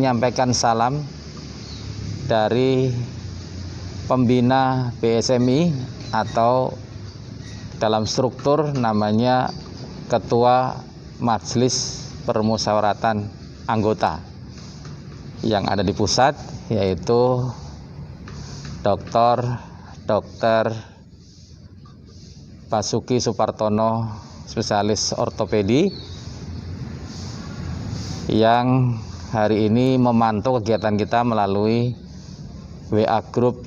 menyampaikan salam dari pembina BSMI atau dalam struktur namanya Ketua Majelis Permusyawaratan Anggota yang ada di pusat, yaitu Dr. Basuki Supartono, spesialis ortopedi, yang hari ini memantau kegiatan kita melalui WA Group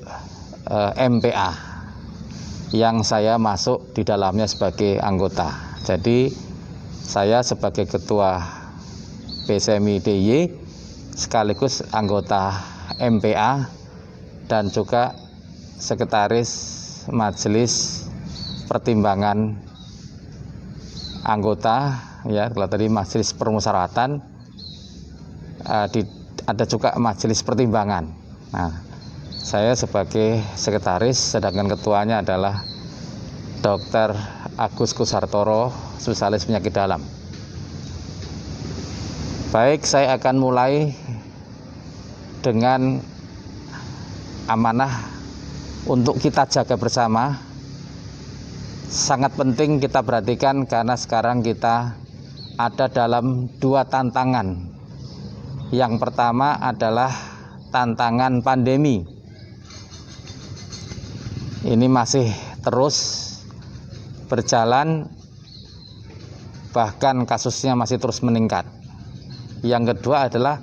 MPA yang saya masuk di dalamnya sebagai anggota. Jadi saya sebagai ketua BSMI DIY sekaligus anggota MPA dan juga sekretaris Majelis Pertimbangan Anggota, ya, kalau tadi Majelis Permusyawaratan, ada juga Majelis Pertimbangan. Nah, saya sebagai sekretaris, sedangkan ketuanya adalah Dr. Agus Kusartoro, spesialis penyakit dalam. Baik, saya akan mulai dengan amanah untuk kita jaga bersama. Sangat penting kita perhatikan karena sekarang kita ada dalam dua tantangan. Yang pertama adalah tantangan pandemi. Ini masih terus berjalan, bahkan kasusnya masih terus meningkat. Yang kedua adalah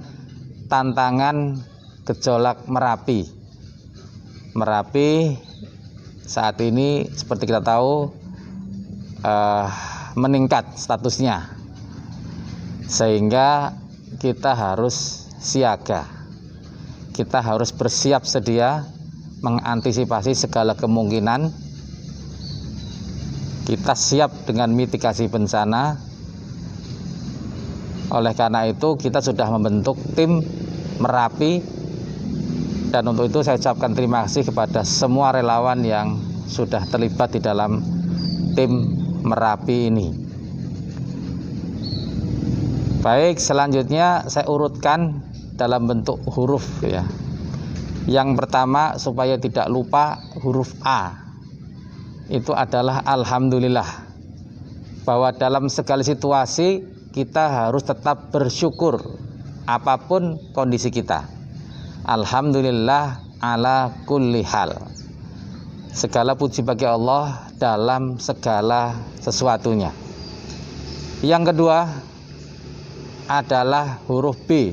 tantangan gejolak Merapi. Merapi saat ini seperti kita tahu meningkat statusnya, sehingga kita harus siaga. Kita harus bersiap sedia mengantisipasi segala kemungkinan. Kita siap dengan mitigasi bencana. Oleh karena itu kita sudah membentuk tim Merapi, dan untuk itu saya ucapkan terima kasih kepada semua relawan yang sudah terlibat di dalam tim Merapi ini. Baik, selanjutnya saya urutkan dalam bentuk huruf, ya. Yang pertama, supaya tidak lupa, huruf A itu adalah alhamdulillah, bahwa dalam segala situasi kita harus tetap bersyukur apapun kondisi kita. Alhamdulillah ala kulli hal. Segala puji bagi Allah dalam segala sesuatunya. Yang kedua adalah huruf B,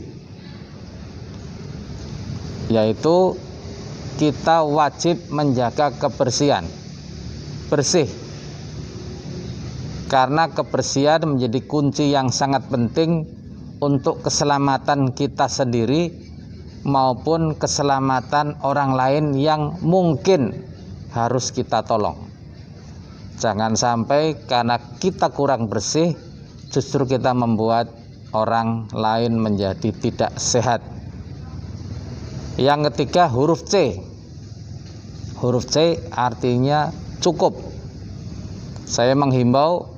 yaitu kita wajib menjaga kebersihan. Bersih, karena kebersihan menjadi kunci yang sangat penting untuk keselamatan kita sendiri maupun keselamatan orang lain yang mungkin harus kita tolong. Jangan sampai karena kita kurang bersih justru kita membuat orang lain menjadi tidak sehat. Yang ketiga huruf C. Huruf C artinya cukup. Saya menghimbau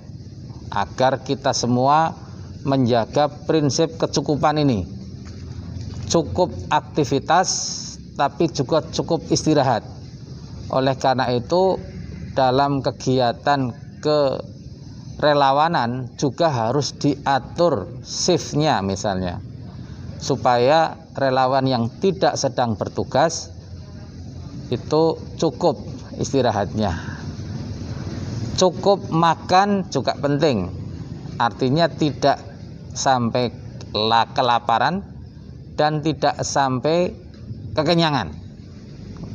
agar kita semua menjaga prinsip kecukupan ini. Cukup aktivitas tapi juga cukup istirahat. Oleh karena itu dalam kegiatan kerelawanan juga harus diatur shiftnya misalnya, supaya relawan yang tidak sedang bertugas itu cukup istirahatnya. Cukup makan juga penting, artinya tidak sampai kelaparan dan tidak sampai kekenyangan,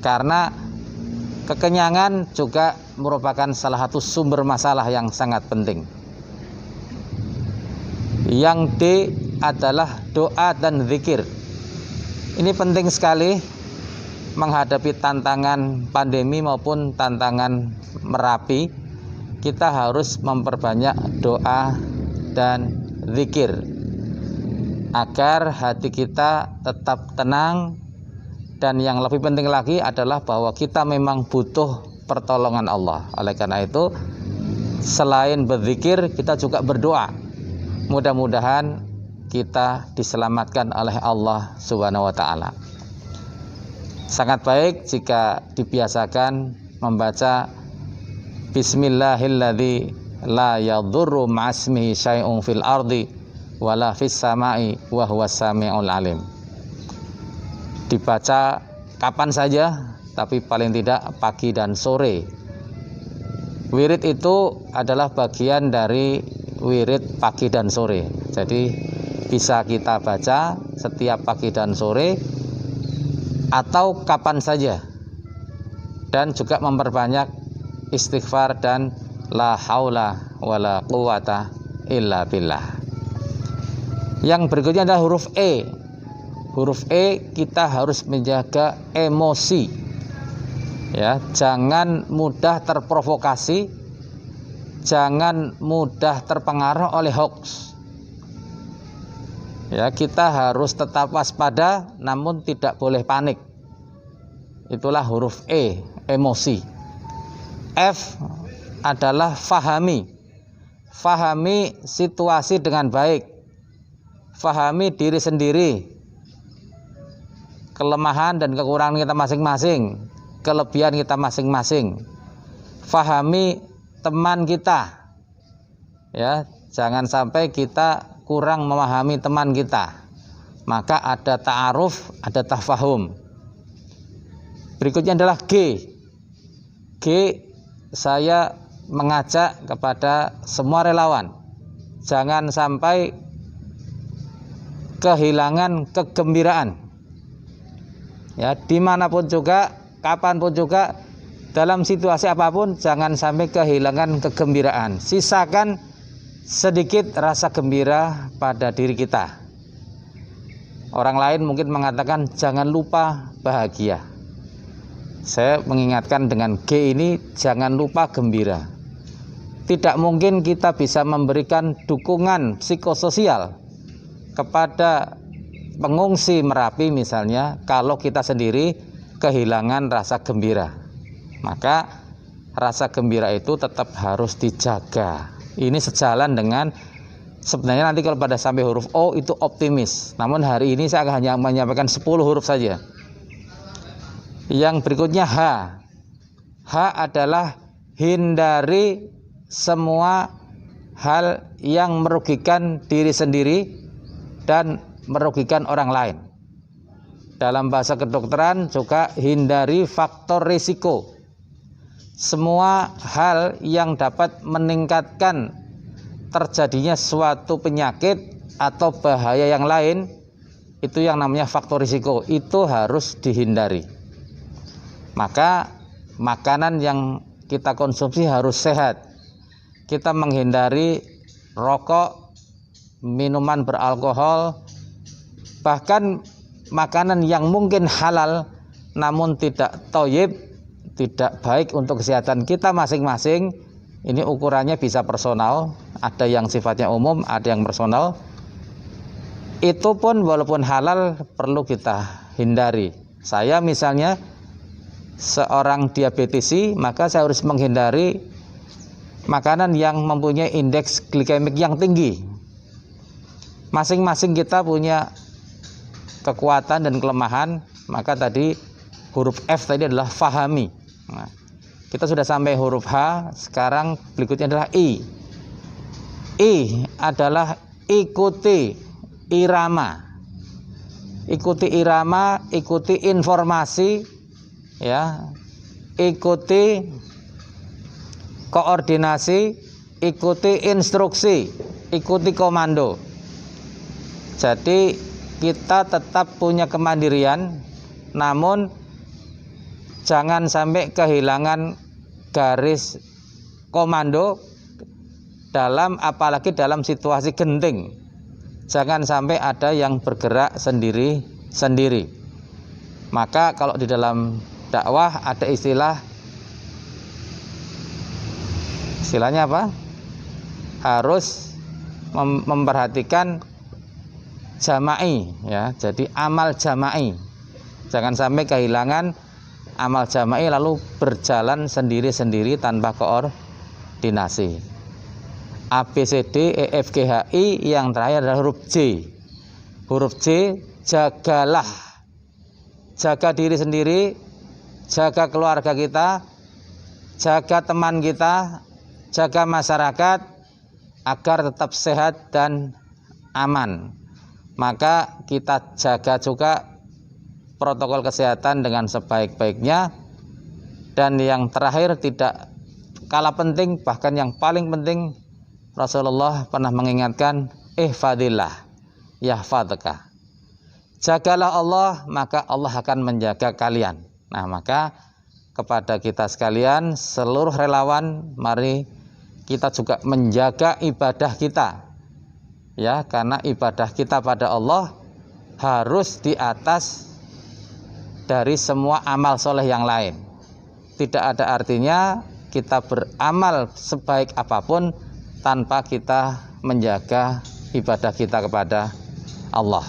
karena kekenyangan juga merupakan salah satu sumber masalah yang sangat penting. Yang D adalah doa dan zikir. Ini penting sekali menghadapi tantangan pandemi maupun tantangan Merapi. Kita harus memperbanyak doa dan zikir agar hati kita tetap tenang. Dan yang lebih penting lagi adalah bahwa kita memang butuh pertolongan Allah. Oleh karena itu, selain berzikir, kita juga berdoa. Mudah-mudahan kita diselamatkan oleh Allah Subhanahu wa taala. Sangat baik jika dibiasakan membaca Bismillahilladzi la yadurru ma'asmihi syai'un fil ardi wala fis sama'i wa huwas sami'ul alim. Dibaca kapan saja, tapi paling tidak pagi dan sore. Wirid itu adalah bagian dari wirid pagi dan sore. Jadi bisa kita baca setiap pagi dan sore atau kapan saja. Dan juga memperbanyak istighfar dan la haula wala quwata illa billah. Yang berikutnya adalah huruf E. Huruf E kita harus menjaga emosi. Ya, jangan mudah terprovokasi, jangan mudah terpengaruh oleh hoax. Ya, kita harus tetap waspada namun tidak boleh panik. Itulah huruf E, emosi. F adalah fahami. Fahami situasi dengan baik. Fahami diri sendiri, kelemahan dan kekurangan kita masing-masing, kelebihan kita masing-masing. Fahami teman kita. Ya, jangan sampai kita kurang memahami teman kita. Maka ada ta'aruf, ada tafahum. Berikutnya adalah G. G, saya mengajak kepada semua relawan, jangan sampai kehilangan kegembiraan. Ya, dimanapun juga, kapanpun juga, dalam situasi apapun, jangan sampai kehilangan kegembiraan. Sisakan sedikit rasa gembira pada diri kita. Orang lain mungkin mengatakan jangan lupa bahagia. Saya mengingatkan dengan G ini, jangan lupa gembira. Tidak mungkin kita bisa memberikan dukungan psikososial kepada pengungsi Merapi misalnya kalau kita sendiri kehilangan rasa gembira. Maka rasa gembira itu tetap harus dijaga. Ini sejalan dengan sebenarnya nanti kalau pada sampai huruf O itu optimis. Namun hari ini saya hanya menyampaikan 10 huruf saja. Yang berikutnya H. H adalah hindari semua hal yang merugikan diri sendiri dan merugikan orang lain. Dalam bahasa kedokteran juga hindari faktor risiko. Semua hal yang dapat meningkatkan terjadinya suatu penyakit atau bahaya yang lain, itu yang namanya faktor risiko, itu harus dihindari. Maka makanan yang kita konsumsi harus sehat. Kita menghindari rokok, minuman beralkohol, bahkan makanan yang mungkin halal namun tidak thayyib, tidak baik untuk kesehatan kita masing-masing. Ini ukurannya bisa personal, ada yang sifatnya umum, ada yang personal. Itu pun walaupun halal perlu kita hindari. Saya misalnya seorang diabetesi, maka saya harus menghindari makanan yang mempunyai indeks glikemik yang tinggi. Masing-masing kita punya kekuatan dan kelemahan, maka tadi huruf F tadi adalah fahami. Nah, kita sudah sampai huruf H, sekarang berikutnya adalah I. I adalah ikuti irama. Ikuti irama, ikuti informasi, ya, ikuti koordinasi, ikuti instruksi, ikuti komando. Jadi kita tetap punya kemandirian, namun jangan sampai kehilangan garis komando apalagi dalam situasi genting. Jangan sampai ada yang bergerak sendiri-sendiri. Maka kalau di dalam dakwah ada istilahnya apa? Harus memperhatikan jama'i, ya. Jadi amal jama'i. Jangan sampai kehilangan amal jama'i lalu berjalan sendiri-sendiri tanpa koordinasi. A B C D E F G H I, yang terakhir adalah huruf J. Huruf J, jagalah. Jaga diri sendiri, jaga keluarga kita, jaga teman kita, jaga masyarakat agar tetap sehat dan aman. Maka kita jaga juga protokol kesehatan dengan sebaik-baiknya. Dan yang terakhir tidak kalah penting, bahkan yang paling penting, Rasulullah pernah mengingatkan, ihfadillah yahfadka. Jagalah Allah, maka Allah akan menjaga kalian. Nah, maka kepada kita sekalian, seluruh relawan, mari kita juga menjaga ibadah kita. Ya, karena ibadah kita pada Allah harus di atas dari semua amal soleh yang lain. Tidak ada artinya kita beramal sebaik apapun tanpa kita menjaga ibadah kita kepada Allah.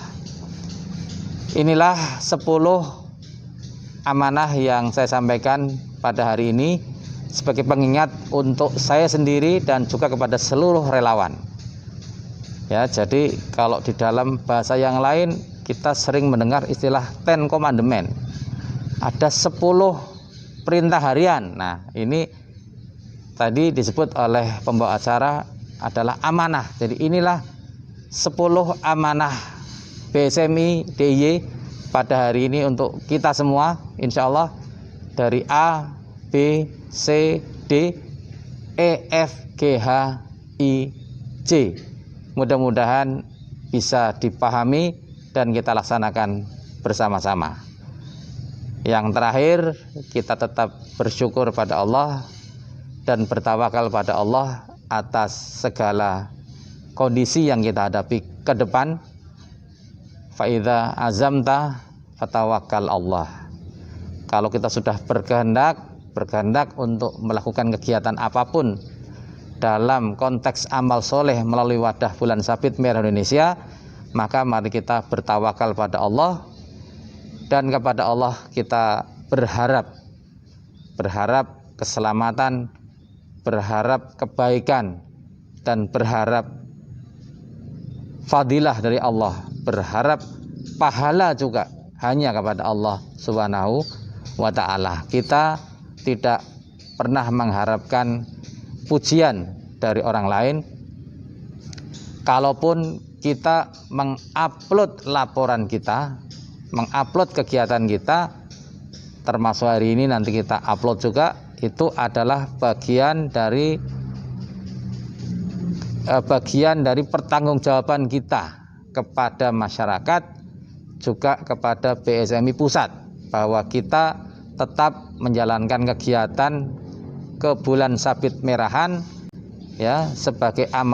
Inilah 10 amanah yang saya sampaikan pada hari ini sebagai pengingat untuk saya sendiri dan juga kepada seluruh relawan. Ya, jadi kalau di dalam bahasa yang lain kita sering mendengar istilah 10 commandment. Ada 10 perintah harian. Nah, ini tadi disebut oleh pembawa acara adalah amanah. Jadi inilah 10 amanah BSMI DIY pada hari ini untuk kita semua, insya Allah dari A, B, C, D, E, F, G, H, I, J. Mudah-mudahan bisa dipahami dan kita laksanakan bersama-sama. Yang terakhir, kita tetap bersyukur pada Allah dan bertawakal pada Allah atas segala kondisi yang kita hadapi ke depan. Fa'idha azamta fatawakkal Allah. Kalau kita sudah berkehendak untuk melakukan kegiatan apapun dalam konteks amal soleh melalui wadah bulan sabit merah Indonesia, maka mari kita bertawakal pada Allah. Dan kepada Allah kita berharap keselamatan, berharap kebaikan, dan berharap fadilah dari Allah, berharap pahala juga hanya kepada Allah Subhanahu wa ta'ala. Kita tidak pernah mengharapkan pujian dari orang lain. Kalaupun kita mengupload laporan kita, mengupload kegiatan kita, termasuk hari ini nanti kita upload juga, itu adalah bagian dari pertanggungjawaban kita kepada masyarakat, juga kepada BSMI Pusat, bahwa kita tetap menjalankan kegiatan ke bulan sabit merahan ya sebagai amal